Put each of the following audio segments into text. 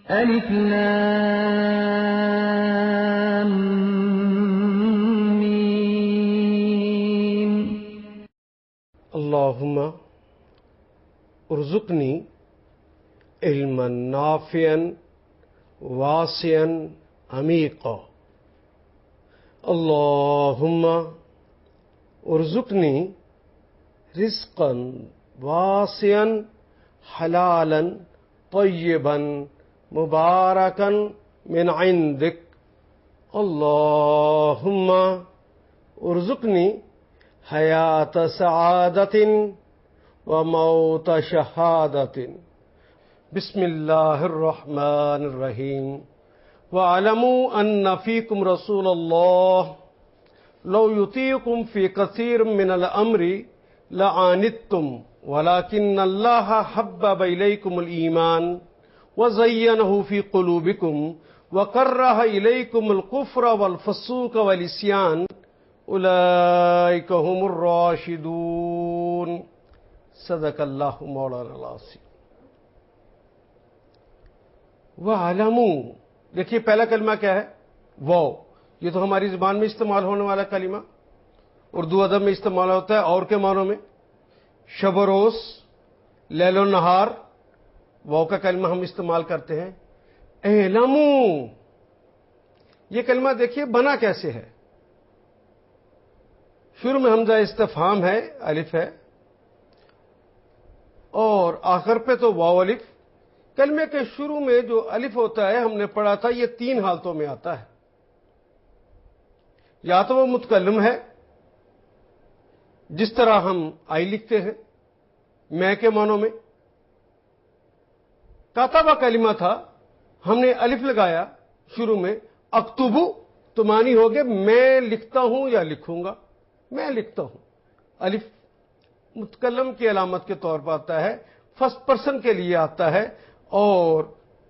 ألف لام ميم. اللهم ارزقني علما نافعا واسعا عميقا. اللهم ارزقني رزقا واسعا حلالا طيبا مباركا من عندك. اللهم ارزقني حياة سعادة وموت شهادة. بسم الله الرحمن الرحيم. وَاعْلَمُوا أَنَّ فِيكُمْ رَسُولَ اللَّهِ لَوْ يُطِيعُكُمْ فِي كَثِيرٍ مِّنَ الْأَمْرِ لَعَانِتُّمْ وَلَكِنَّ اللَّهَ حَبَّبَ إِلَيْكُمُ الْإِيمَانَ وَزَيَّنَهُ فِي قُلُوبِكُمْ وَكَرَّهَ إِلَيْكُمُ الْكُفْرَ وَالْفُسُوقَ وَالْعِصْيَانَ أُولَئِكَ هُمُ الرَّاشِدُونَ. صدق اللہ مولانا العظیم. وَاعْلَمُوا، دیکھیے پہلا کلمہ کیا ہے؟ واو. یہ تو ہماری زبان میں استعمال ہونے والا کلمہ، اردو ادب میں استعمال ہوتا ہے اور کے معنوں میں شب و روز، لیل و نہار. واو کا کلمہ ہم استعمال کرتے ہیں. اعلموا، یہ کلمہ دیکھیے بنا کیسے ہے. شروع میں حمزہ استفہام ہے، الف ہے، اور آخر پہ تو واو الف. کلمے کے شروع میں جو الف ہوتا ہے ہم نے پڑھا تھا یہ 3 حالتوں میں آتا ہے. یا تو وہ متکلم ہے جس طرح ہم آئی لکھتے ہیں میں کے معنوں میں. کاتبہ کلمہ تھا، ہم نے الف لگایا شروع میں، اکتبو تو معنی ہوگے میں لکھتا ہوں یا لکھوں گا، میں لکھتا ہوں. الف متکلم کی علامت کے طور پر آتا ہے، فرسٹ پرسن کے لیے آتا ہے، اور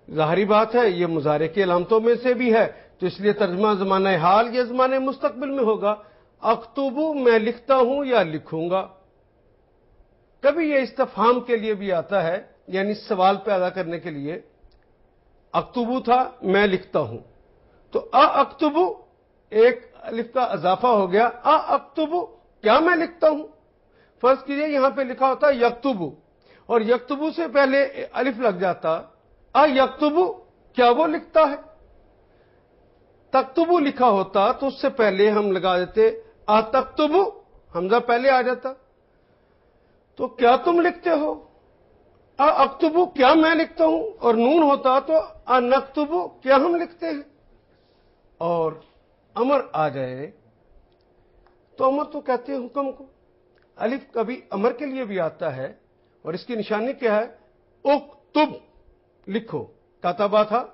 ظاہری بات ہے یہ مضارع کی علامتوں میں سے بھی ہے، تو اس لیے ترجمہ زمانہ حال یا زمانہ مستقبل میں ہوگا. اکتبو میں لکھتا ہوں یا لکھوں گا. کبھی یہ استفہام کے لیے بھی آتا ہے، یعنی سوال پیدا کرنے کے لیے. اکتبو تھا میں لکھتا ہوں، تو اکتبو ایک الف کا اضافہ ہو گیا. اکتبو کیا میں لکھتا ہوں؟ فرض کیجئے یہاں پہ لکھا ہوتا یکتبو، اور یکتبو سے پہلے الف لگ جاتا. یکتبو کیا وہ لکھتا ہے؟ تکتبو لکھا ہوتا تو اس سے پہلے ہم لگا دیتے تکتبو، حمزہ پہلے آ جاتا. تو کیا تم لکھتے ہو؟ اکتبو کیا میں لکھتا ہوں، اور نون ہوتا تو نکتبو کیا ہم لکھتے ہیں. اور امر آ جائے تو امر تو کہتے ہیں حکم کو. الف کبھی امر کے لیے بھی آتا ہے، اور اس کی نشانی کیا ہے؟ اکتب لکھو. کاتبہ تھا،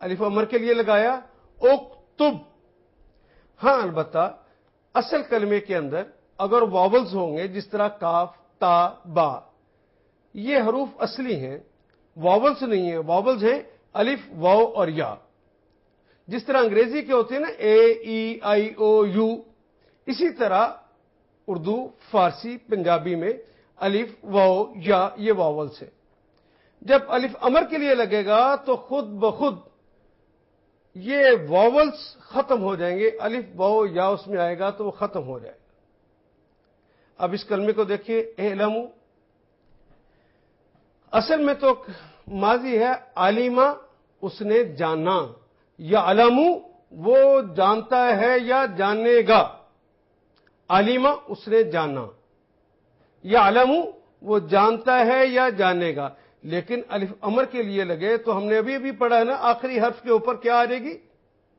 الف امر کے لیے لگایا، اکتب. ہاں البتہ اصل کلمے کے اندر اگر واولز ہوں گے جس طرح کاف، تا، با، یہ حروف اصلی ہیں، واولز نہیں ہیں. واولز ہیں الف، واو اور یا. جس طرح انگریزی کے ہوتے ہیں نا اے، ای، آئی، او، یو، اسی طرح اردو، فارسی، پنجابی میں الف، واو، یا یہ واولز ہیں. جب الف امر کے لیے لگے گا تو خود بخود یہ واولز ختم ہو جائیں گے. الف، واو، یا اس میں آئے گا تو وہ ختم ہو جائے گا. اب اس کلمے کو دیکھیے اعلموا. اصل میں تو ماضی ہے، عالمہ اس نے جانا، یا علمو وہ جانتا ہے یا جانے گا. عالمہ اس نے جانا، یا علمو وہ جانتا ہے یا جانے گا. لیکن الف امر کے لیے لگے تو ہم نے ابھی پڑھا ہے نا، آخری حرف کے اوپر کیا آ جائے گی؟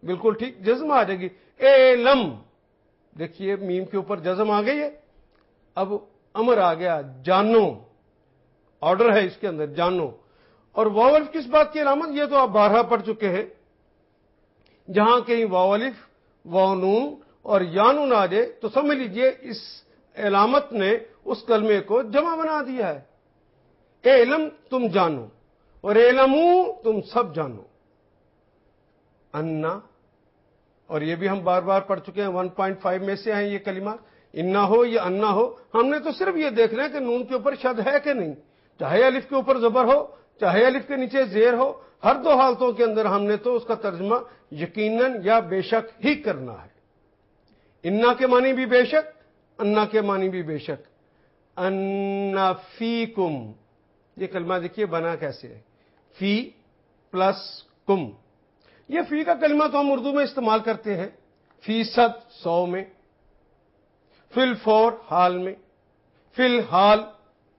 بالکل ٹھیک، جزم آ جائے گی. علم، دیکھیے میم کے اوپر جزم آ گئی ہے. اب امر آ گیا، جانو، آرڈر ہے اس کے اندر، جانو. اور واو الف کس بات کی علامت؟ یہ تو آپ بارہا پڑھ چکے ہیں. جہاں کہیں واو الف، واو نون اور یا نون آ جائے تو سمجھ لیجئے اس علامت نے اس کلمے کو جمع بنا دیا ہے. علم تم جانو، اور علمو تم سب جانو. انا، اور یہ بھی ہم بار بار پڑھ چکے ہیں، 1.5 میں سے ہیں یہ کلمات. انا ہو یا انا ہو، ہم نے تو صرف یہ دیکھنا ہے کہ نون کے اوپر شد ہے کہ نہیں، چاہے الف کے اوپر زبر ہو چاہے الف کے نیچے زیر ہو، ہر دو حالتوں کے اندر ہم نے تو اس کا ترجمہ یقیناً یا بے شک ہی کرنا ہے۔ انا کے معنی بھی بے شک، انا کے معنی بھی بے شک۔ انا فیکم، یہ کلمہ دیکھیے بنا کیسے ہے، فی پلس کم۔ یہ فی کا کلمہ تو ہم اردو میں استعمال کرتے ہیں، فیصد 100 میں، فی الفور حال میں، فی الحال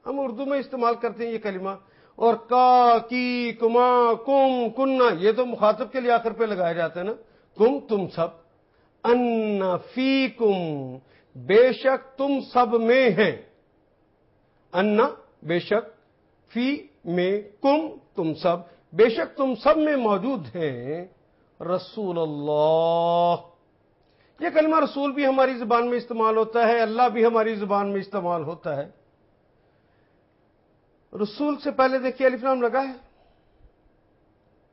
ہم اردو میں استعمال کرتے ہیں یہ کلمہ۔ اور کا، کی، کما، کم، کننا، یہ تو مخاطب کے لیے آخر پہ لگایا جاتا ہے نا، کم تم سب، ان فیکم بے شک تم سب میں ہیں، ان بے شک، فی میں، کم تم سب، بے شک تم سب میں موجود ہیں رسول اللہ۔ یہ کلمہ رسول بھی ہماری زبان میں استعمال ہوتا ہے، اللہ بھی ہماری زبان میں استعمال ہوتا ہے۔ رسول سے پہلے دیکھیے الف لام لگا ہے،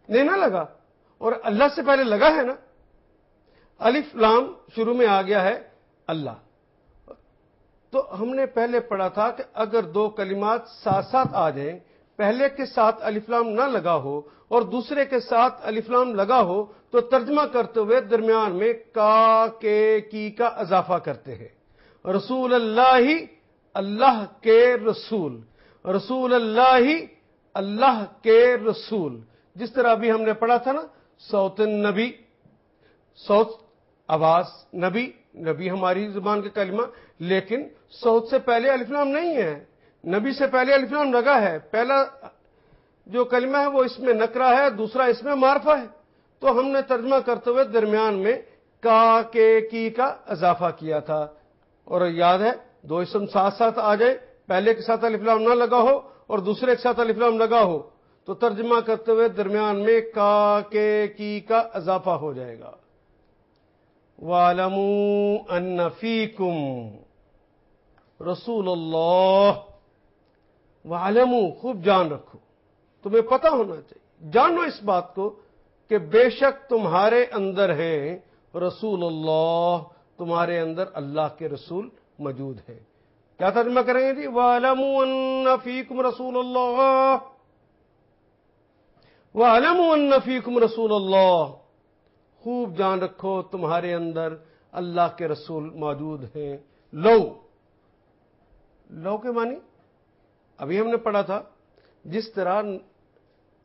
نہیں نہ لگا، اور اللہ سے پہلے لگا ہے نا، الف لام شروع میں آ گیا ہے اللہ۔ تو ہم نے پہلے پڑھا تھا کہ اگر دو کلمات ساتھ ساتھ آ جائیں، پہلے کے ساتھ الف لام نہ لگا ہو اور دوسرے کے ساتھ الف لام لگا ہو، تو ترجمہ کرتے ہوئے درمیان میں کا، کے، کی کا اضافہ کرتے ہیں۔ رسول اللہ، اللہ کے رسول، رسول اللہ، اللہ کے رسول۔ جس طرح ابھی ہم نے پڑھا تھا نا، صوت النبی، صوت آواز، نبی، نبی ہماری زبان کا کلمہ، لیکن صوت سے پہلے الف لام نہیں ہے، نبی سے پہلے الف لام لگا ہے۔ پہلا جو کلمہ ہے وہ اس میں نکرہ ہے، دوسرا اس میں معرفہ ہے، تو ہم نے ترجمہ کرتے ہوئے درمیان میں کا، کے، کی کا اضافہ کیا تھا۔ اور یاد ہے، دو اسم ساتھ ساتھ آ جائے، پہلے کے ساتھ الف لام نہ لگا ہو اور دوسرے کے ساتھ الف لام لگا ہو، تو ترجمہ کرتے ہوئے درمیان میں کا، کے، کی کا اضافہ ہو جائے گا۔ وَاعْلَمُوا أَنَّ فِيكُمْ رسول اللہ، وَاعْلَمُوا، خوب جان رکھو، تمہیں پتہ ہونا چاہیے، جانو اس بات کو کہ بے شک تمہارے اندر ہے رسول اللہ، تمہارے اندر اللہ کے رسول موجود ہے۔ کیا ترجمہ کریں گے جی؟ وَاعْلَمُوا أَنَّ فِيكُمْ رسول اللہ، وَاعْلَمُوا أَنَّ فِيكُمْ رسول اللہ، خوب جان رکھو تمہارے اندر اللہ کے رسول موجود ہیں۔ لو، لو کے معنی ابھی ہم نے پڑھا تھا، جس طرح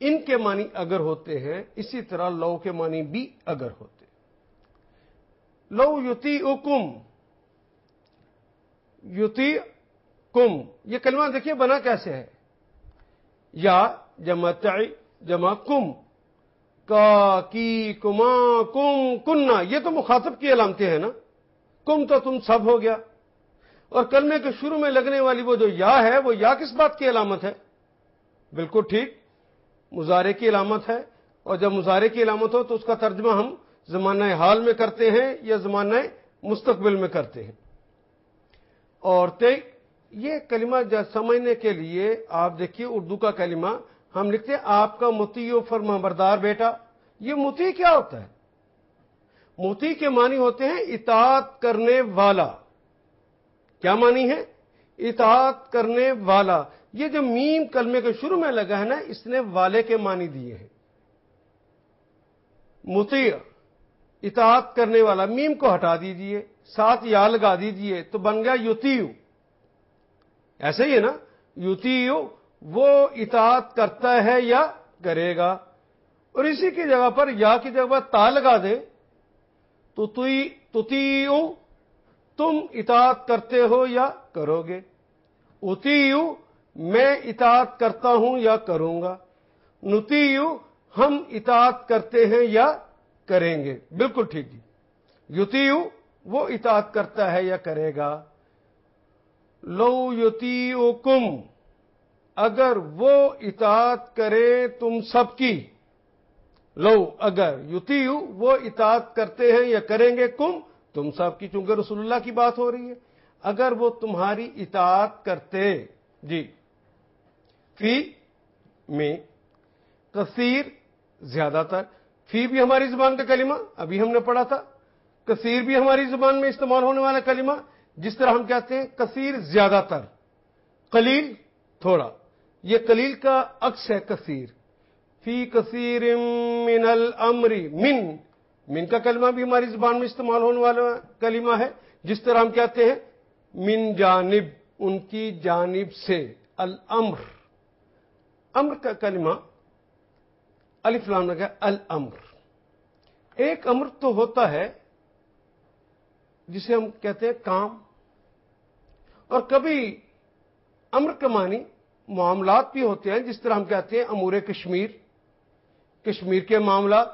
ان کے معنی اگر ہوتے ہیں اسی طرح لو کے معنی بھی اگر ہوتے ہیں۔ لو یطیعکم، یطیعکم، یہ کلمہ دیکھیے بنا کیسے ہے، یا جمع تعی جمع کم، کا، کی، کما، کم، کننا، یہ تو مخاطب کی علامتیں ہیں نا، کم تو تم سب ہو گیا، اور کلمے کے شروع میں لگنے والی وہ جو یا ہے، وہ یا کس بات کی علامت ہے؟ بالکل ٹھیک، مضارع کی علامت ہے، اور جب مضارع کی علامت ہو تو اس کا ترجمہ ہم زمانہ حال میں کرتے ہیں یا زمانہ مستقبل میں کرتے ہیں۔ اور یہ کلمہ سمجھنے کے لیے آپ دیکھیے اردو کا کلمہ ہم لکھتے ہیں آپ کا مطیع و فرمانبردار بیٹا۔ یہ مطیع کیا ہوتا ہے؟ مطیع کے معنی ہوتے ہیں اطاعت کرنے والا۔ کیا معنی ہے؟ اطاعت کرنے والا۔ یہ جو میم کلمے کے شروع میں لگا ہے نا، اس نے والے کے معنی دیے ہیں۔ مطیع، اطاعت کرنے والا، میم کو ہٹا دیجئے، ساتھ یا لگا دیجئے تو بن گیا یطیع۔ ایسے ہی ہے نا، یطیع وہ اطاعت کرتا ہے یا کرے گا، اور اسی کی جگہ پر یا کی جگہ پر تا لگا دے تو تطیع، تم اطاعت کرتے ہو یا کرو گے، اطیع میں اطاعت کرتا ہوں یا کروں گا، نطیع ہم اطاعت کرتے ہیں یا کریں گے۔ بالکل ٹھیک جی، یطیع وہ اطاعت کرتا ہے یا کرے گا۔ لو یطیعکم، اگر وہ اطاعت کرے تم سب کی، لو اگر، یطیع وہ اطاعت کرتے ہیں یا کریں گے، کم تم سب کی، چونکہ رسول اللہ کی بات ہو رہی ہے، اگر وہ تمہاری اطاعت کرتے جی۔ فی میں کثیر زیادہ تر، فی بھی ہماری زبان کا کلمہ ابھی ہم نے پڑھا تھا، کثیر بھی ہماری زبان میں استعمال ہونے والا کلمہ، جس طرح ہم کہتے ہیں کثیر زیادہ تر، قلیل تھوڑا، یہ قلیل کا عکس ہے کثیر. فی کثیر من الامر. من کا کلمہ بھی ہماری زبان میں استعمال ہونے والا کلمہ ہے. جس طرح ہم کہتے ہیں من جانب, ان کی جانب سے. الامر, امر کا کلمہ الف لام لگا الامر. ایک امر تو ہوتا ہے جسے ہم کہتے ہیں کام, اور کبھی امر کا معنی معاملات بھی ہوتے ہیں. جس طرح ہم کہتے ہیں امور کشمیر, کشمیر کے معاملات.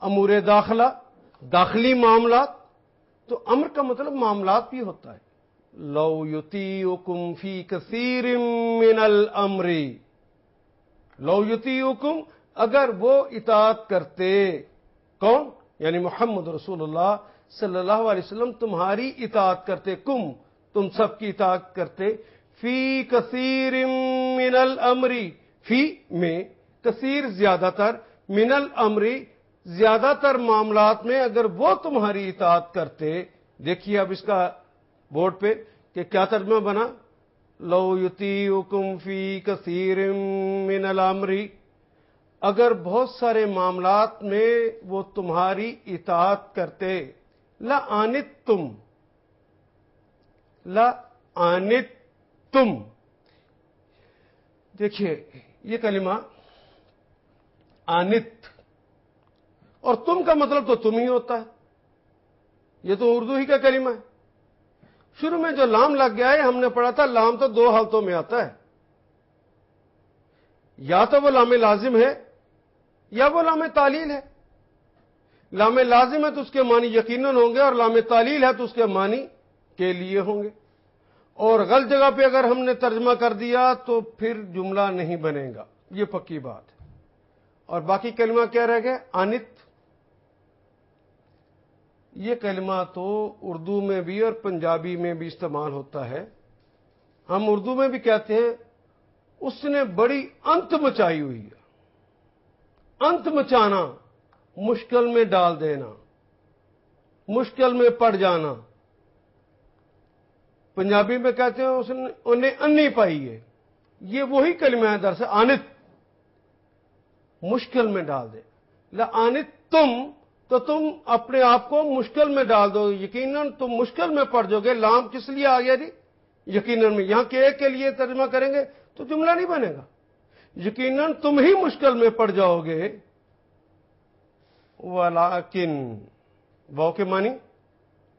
امور داخلہ, داخلی معاملات. تو امر کا مطلب معاملات بھی ہوتا ہے. لو یطیعکم فی کثیر من الامر. لو یطیعکم, اگر وہ اطاعت کرتے. کون؟ یعنی محمد رسول اللہ صلی اللہ علیہ وسلم تمہاری اطاعت کرتے. کم, تم سب کی اطاعت کرتے. فی کثیر من الامر, فی میں, کثیر زیادہ تر, من الامر زیادہ تر معاملات میں اگر وہ تمہاری اطاعت کرتے. دیکھیے اب اس کا بورڈ پہ کہ کیا ترجمہ بنا. لو یطیعکم فی کثیر من الامر, اگر بہت سارے معاملات میں وہ تمہاری اطاعت کرتے. لعنتم, لعنتم. دیکھیے یہ کلمہ آنت, اور تم کا مطلب تو تم ہی ہوتا ہے. یہ تو اردو ہی کا کلمہ ہے. شروع میں جو لام لگ گیا ہے, ہم نے پڑھا تھا لام تو دو حالتوں میں آتا ہے. یا تو وہ لام لازم ہے یا وہ لام تعلیل ہے. لام لازم ہے تو اس کے معنی یقیناً ہوں گے, اور لام تعلیل ہے تو اس کے معنی کے لیے ہوں گے. اور غلط جگہ پہ اگر ہم نے ترجمہ کر دیا تو پھر جملہ نہیں بنے گا, یہ پکی بات ہے. اور باقی کلمہ کیا رہ گئے؟ آنت. یہ کلمہ تو اردو میں بھی اور پنجابی میں بھی استعمال ہوتا ہے. ہم اردو میں بھی کہتے ہیں اس نے بڑی انت مچائی ہوئی ہے. انت مچانا, مشکل میں ڈال دینا, مشکل میں پڑ جانا. پنجابی میں کہتے ہیں اس نے انہیں انی پائی ہے. یہ وہی کلمہ ہے دراصل آنت, مشکل میں ڈال دے. لعنت تم, تو تم اپنے آپ کو مشکل میں ڈال دو. یقیناً تم مشکل میں پڑ جاؤ گے. لام کس لیے آ گیا جی؟ یقیناً میں. یہاں کے لیے ترجمہ کریں گے تو جملہ نہیں بنے گا. یقیناً تم ہی مشکل میں پڑ جاؤ گے. ولیکن, واو کے معنی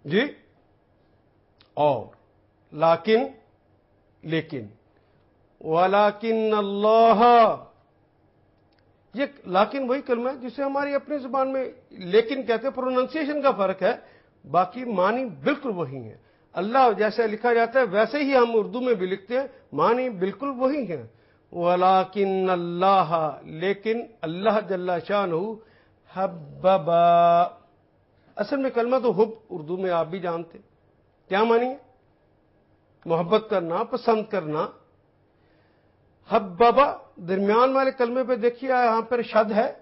جی, اور لیکن, لیکن. ولیکن اللہ, یہ لیکن وہی کلمہ ہے جسے ہماری اپنی زبان میں لیکن کہتے ہیں. پروننسیشن کا فرق ہے, باقی معنی بالکل وہی ہیں. اللہ جیسے لکھا جاتا ہے ویسے ہی ہم اردو میں بھی لکھتے ہیں, معنی بالکل وہی ہیں. ولیکن اللہ, لیکن اللہ جل شانہ, حببا. اصل میں کلمہ تو حب اردو میں آپ بھی جانتے, کیا معنی ہے؟ محبت کرنا, پسند کرنا. حببا, درمیان والے کلمے پہ دیکھیے یہاں پر شد ہے.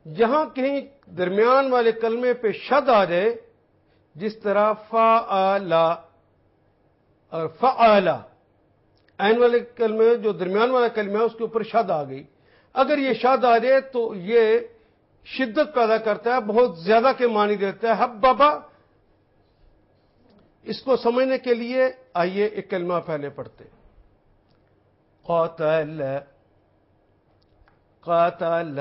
جہاں کہیں درمیان والے کلمے پہ شد آ جائے, جس طرح فعلا اور فعلا, عین والے کلمے جو درمیان والا کلمہ ہے اس کے اوپر شد آ گئی. اگر یہ شد آ جائے تو یہ شدت پیدا کرتا ہے, بہت زیادہ کے معنی دیتا ہے. حببا, اس کو سمجھنے کے لیے آئیے ایک کلمہ پہلے پڑھتے. قاتل, قاتل,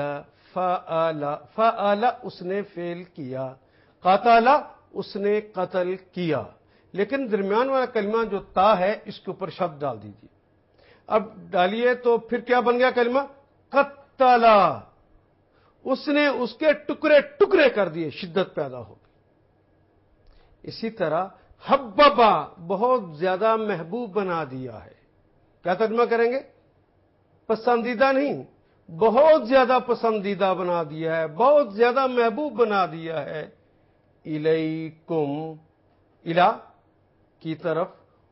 فعل, فعل اس نے فعل کیا, قاتل اس نے قتل کیا. لیکن درمیان والا کلمہ جو تا ہے اس کے اوپر شد ڈال دیجیے. اب ڈالیے تو پھر کیا بن گیا کلمہ؟ قتل, اس نے اس کے ٹکڑے ٹکڑے کر دیے, شدت پیدا ہو گئی. اسی طرح حببا, بہت زیادہ محبوب بنا دیا ہے. کیا ترجمہ کریں گے؟ پسندیدہ نہیں, بہت زیادہ پسندیدہ بنا دیا ہے, بہت زیادہ محبوب بنا دیا ہے. الیکم, الہ کی طرف,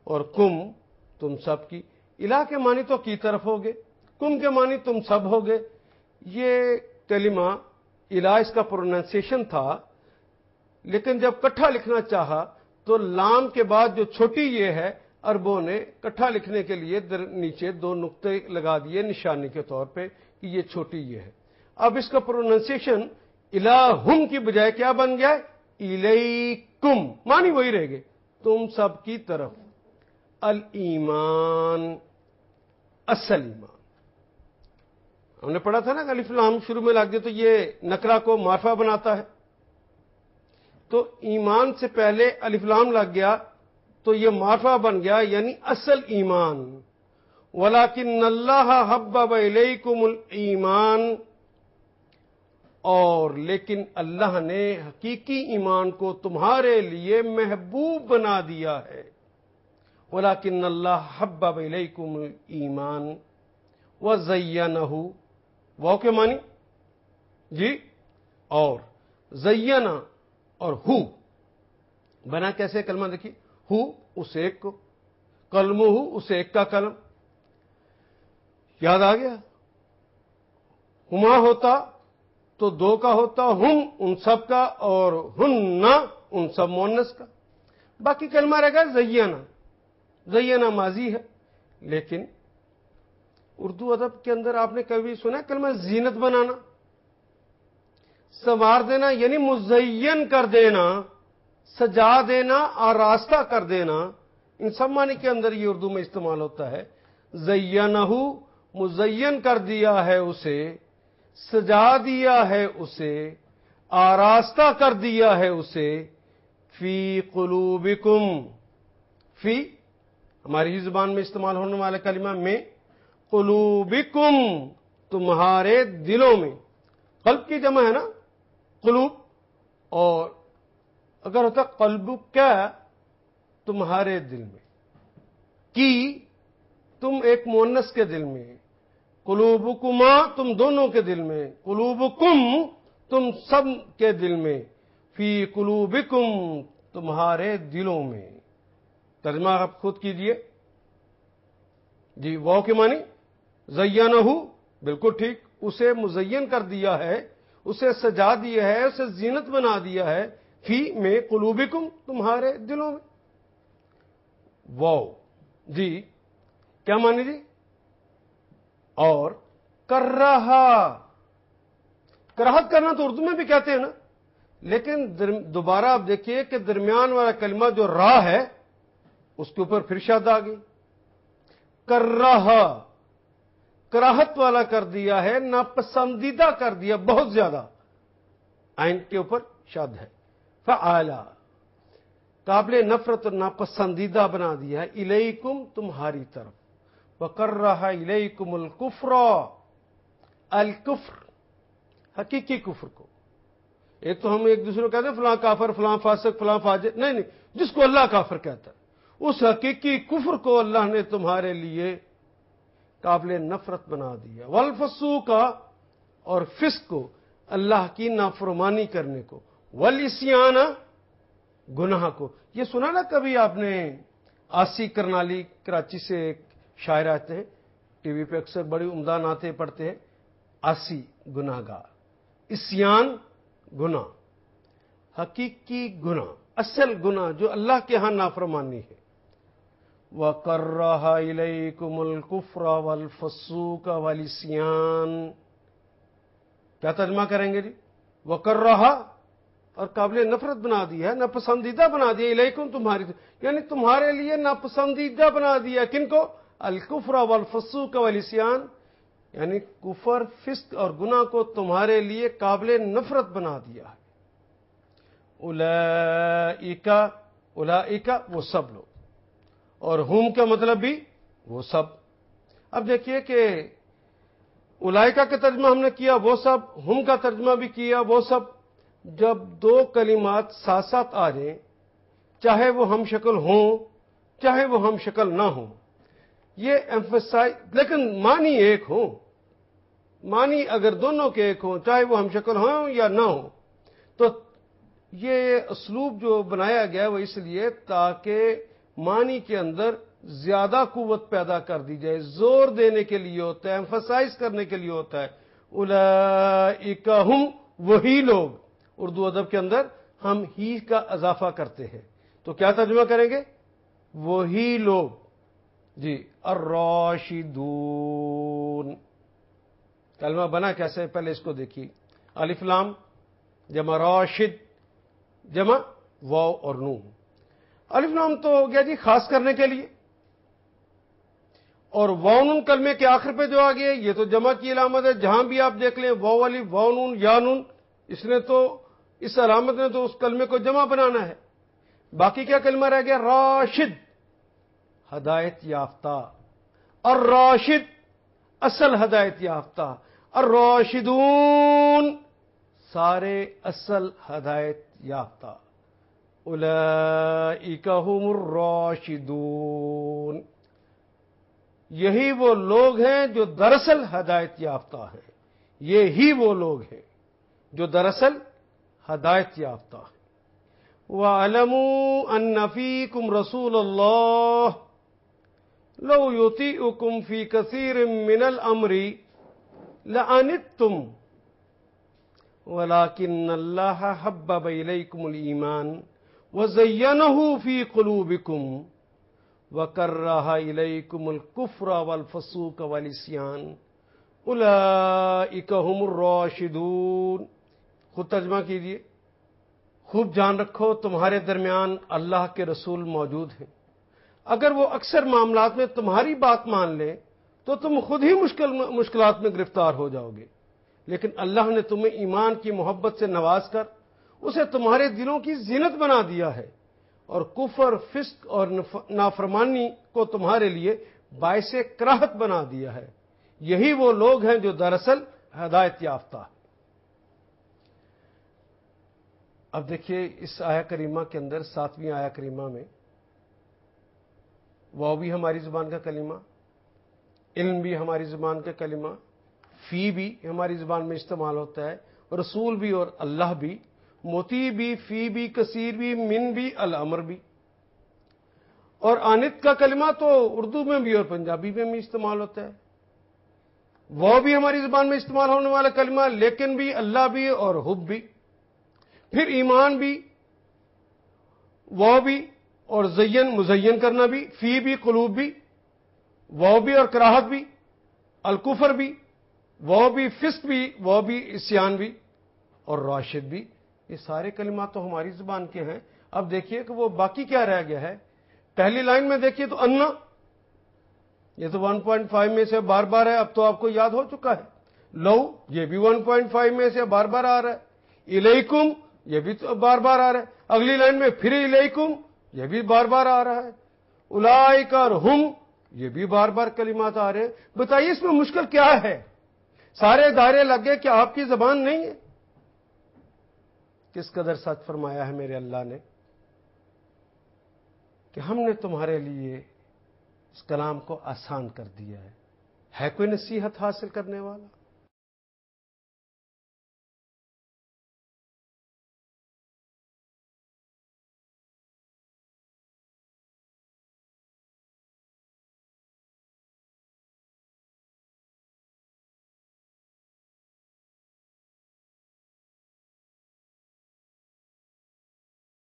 اور کم تم سب کی. الہ کے معنی تو کی طرف ہوگے, کم کے معنی تم سب ہوگے. یہ کلمہ الہ اس کا پروننسیشن تھا, لیکن جب کٹھا لکھنا چاہا تو لام کے بعد جو چھوٹی یہ ہے عربوں نے کٹھا لکھنے کے لیے نیچے 2 نقطے لگا دیے نشانی کے طور پہ کہ یہ چھوٹی یہ ہے. اب اس کا پروننسیشن الہم کی بجائے کیا بن گیا ہے؟ الیکم. معنی وہی رہ گئے، تم سب کی طرف. الایمان، اصل ایمان. ہم نے پڑھا تھا نا کہ الف لام شروع میں لگ دے تو یہ نکرہ کو معرفہ بناتا ہے. تو ایمان سے پہلے الف لام لگ گیا تو یہ معرفہ بن گیا، یعنی اصل ایمان. وَلَكِنَّ اللَّهَ حَبَّبَ إِلَيْكُمُ الْإِيمَانَ، اور لیکن اللہ نے حقیقی ایمان کو تمہارے لیے محبوب بنا دیا ہے. وَلَكِنَّ اللَّهَ حَبَّبَ إِلَيْكُمُ الْإِيمَانَ وَزَيَّنَهُ. واو کے معنی جی، اور زینا اور ہو بنا کیسے کلمہ دیکھیے. ہو اس ایک کو، کلم ہو اس ایک کا کلم. یاد آ گیا؟ ہما ہوتا تو 2 کا ہوتا، ہم ان سب کا، اور ہن ان سب مؤنث کا. باقی کلمہ رہ گا زینا. زینا ماضی ہے، لیکن اردو ادب کے اندر آپ نے کبھی سنا کلمہ زینت بنانا؟ سنوار دینا یعنی مزین کر دینا، سجا دینا، آراستہ کر دینا. ان سب معنی کے اندر یہ اردو میں استعمال ہوتا ہے. زینہ، مزین کر دیا ہے اسے، سجا دیا ہے اسے، آراستہ کر دیا ہے اسے. فی قلوبکم، فی ہماری ہی زبان میں استعمال ہونے والا کلمہ میں، قلوبکم تمہارے دلوں میں. قلب کی جمع ہے نا قلوب، اور اگر ہوتا قلب کیا تمہارے دل میں، کی تم ایک مؤنث کے دل میں، قلوبکما تم دونوں کے دل میں، قلوبکم تم سب کے دل میں، فی قلوبکم تمہارے دلوں میں. ترجمہ آپ خود کیجئے جی. واو کے معنی زینہ، بالکل ٹھیک، اسے مزین کر دیا ہے، اسے سجا دیا ہے، اسے زینت بنا دیا ہے. فی میں قلوبکم تمہارے دلوں میں. واو جی کیا معنی جی؟ اور کراہت کرنا تو اردو میں بھی کہتے ہیں نا، لیکن دوبارہ آپ دیکھیے کہ درمیان والا کلمہ جو را ہے اس کے اوپر پھر شد آ گئی. کراہت والا کر دیا ہے، ناپسندیدہ کر دیا بہت زیادہ. عین کے اوپر شد ہے. فعالا قابل نفرت اور ناپسندیدہ بنا دیا ہے. الیکم تمہاری طرف. وکرہ الیکم الکفر، الکفر حقیقی کفر کو. ایک تو ہم ایک دوسرے کو کہتے ہیں فلاں کافر، فلاں فاسق، فلاں فاجر، نہیں، جس کو اللہ کافر کہتا ہے اس حقیقی کفر کو اللہ نے تمہارے لیے قابل نفرت بنا دیا. والفسوق اور فسق کو، اللہ کی نافرمانی کرنے کو. والعصیان گناہ کو. یہ سنا نا کبھی آپ نے آسی کرنالی کراچی سے ایک شاعر آتے ہیں ٹی وی پہ اکثر بڑی عمدہ نعتیں پڑھتے ہیں. آسی گناہ گار، عصیان گناہ، حقیقی گناہ، اصل گناہ جو اللہ کے ہاں نافرمانی ہے. وَكَرَّهَ إِلَيْكُمُ الْكُفْرَ وَالْفُسُوقَ وَالْعِصْيَانَ. کیا ترجمہ کریں گے جی؟ وَكَرَّهَ اور قابل نفرت بنا دیا ہے، ناپسندیدہ بنا دیا. الیکم تمہاری، یعنی تمہارے لیے ناپسندیدہ بنا دیا. کن کو؟ الکفر والفسوق والعصیان، یعنی کفر، فسق اور گناہ کو تمہارے لیے قابل نفرت بنا دیا ہے. اولئک وہ سب لوگ، اور ہم کا مطلب بھی وہ سب. اب دیکھیے کہ اولئک کا ترجمہ ہم نے کیا وہ سب، ہم کا ترجمہ بھی کیا وہ سب. جب 2 کلمات ساتھ ساتھ آ جائیں، چاہے وہ ہم شکل ہوں چاہے وہ ہم شکل نہ ہوں، یہ ایمفسائز، لیکن معنی ایک ہوں. معنی اگر دونوں کے ایک ہوں، چاہے وہ ہم شکل ہوں یا نہ ہوں، تو یہ اسلوب جو بنایا گیا وہ اس لیے تاکہ معنی کے اندر زیادہ قوت پیدا کر دی جائے، زور دینے کے لیے ہوتا ہے، ایمفسائز کرنے کے لیے ہوتا ہے. اولئک ہم وہی لوگ. اردو ادب کے اندر ہم ہی کا اضافہ کرتے ہیں، تو کیا ترجمہ کریں گے؟ وہی لوگ جی الراشدون. کلمہ بنا کیسے؟ پہلے اس کو دیکھیے. الف لام جمع راشد جمع واو اور نون. الف لام تو ہو گیا جی خاص کرنے کے لیے، اور واو نون کلمے کے آخر پہ جو آ گیا یہ تو جمع کی علامت ہے. جہاں بھی آپ دیکھ لیں واو والی واو نون یا نون، اس علامت نے تو اس کلمے کو جمع بنانا ہے. باقی کیا کلمہ رہ گیا؟ راشد ہدایت یافتہ. الراشد اصل ہدایت یافتہ. الراشدون سارے اصل ہدایت یافتہ. اولئک هم الراشدون یہی وہ لوگ ہیں جو دراصل ہدایت یافتہ ہیں. یہی وہ لوگ ہیں جو دراصل ہدایت یافتہ ہیں. وَاعْلَمُوا أَنَّ فِيكُمْ رَسُولَ اللَّهِ لَوْ يُطِيعُكُمْ فِي كَثِيرٍ مِّنَ الْأَمْرِ لَعَنِتُّمْ وَلَكِنَّ اللَّهَ حَبَّبَ إِلَيْكُمُ الْإِيمَانَ وَزَيَّنَهُ فِي قُلُوبِكُمْ وَكَرَّهَ إِلَيْكُمُ الْكُفْرَ وَالْفُسُوقَ وَالْعِصْيَانَ أُولَئِكَ هُمُ الرَّاشِدُونَ. خود ترجمہ کیجئے. خوب جان رکھو تمہارے درمیان اللہ کے رسول موجود ہیں. اگر وہ اکثر معاملات میں تمہاری بات مان لیں تو تم خود ہی مشکلات میں گرفتار ہو جاؤ گے، لیکن اللہ نے تمہیں ایمان کی محبت سے نواز کر اسے تمہارے دلوں کی زینت بنا دیا ہے، اور کفر، فسق اور نافرمانی کو تمہارے لیے باعث کراہت بنا دیا ہے. یہی وہ لوگ ہیں جو دراصل ہدایت یافتہ ہیں. اب دیکھیے اس آیہ کریمہ کے اندر 7ویں آیہ کریمہ میں واو بھی ہماری زبان کا کلمہ، علم بھی ہماری زبان کا کلمہ، فی بھی ہماری زبان میں استعمال ہوتا ہے، رسول بھی اور اللہ بھی، مطیع بھی، فی بھی، کثیر بھی، من بھی، الامر بھی. اور آنت کا کلمہ تو اردو میں بھی اور پنجابی میں بھی استعمال ہوتا ہے. وہ بھی ہماری زبان میں استعمال ہونے والا کلمہ، لیکن بھی، اللہ بھی اور حب بھی. پھر ایمان بھی، وہ بھی اور مزین کرنا بھی، فی بھی، قلوب بھی، وہ بھی اور کراہت بھی، الکفر بھی، وہ بھی، فسق بھی، وہ بھی، عصیان بھی، اور راشد بھی. یہ سارے کلمات تو ہماری زبان کے ہیں. اب دیکھیے کہ وہ باقی کیا رہ گیا ہے. پہلی لائن میں دیکھیے تو انا، یہ تو 1.5 میں سے بار بار ہے، اب تو آپ کو یاد ہو چکا ہے. لو یہ بھی 1.5 میں سے بار بار آ رہا ہے. الیکم یہ بھی تو بار بار آ رہا ہے. اگلی لائن میں پھر الیکم یہ بھی بار بار آ رہا ہے. اولئک اور ہم یہ بھی بار بار کلمات آ رہے ہیں. بتائیے اس میں مشکل کیا ہے؟ سارے دائرے لگ گئے کہ آپ کی زبان نہیں ہے. کس قدر سچ فرمایا ہے میرے اللہ نے کہ ہم نے تمہارے لیے اس کلام کو آسان کر دیا ہے. کوئی نصیحت حاصل کرنے والا؟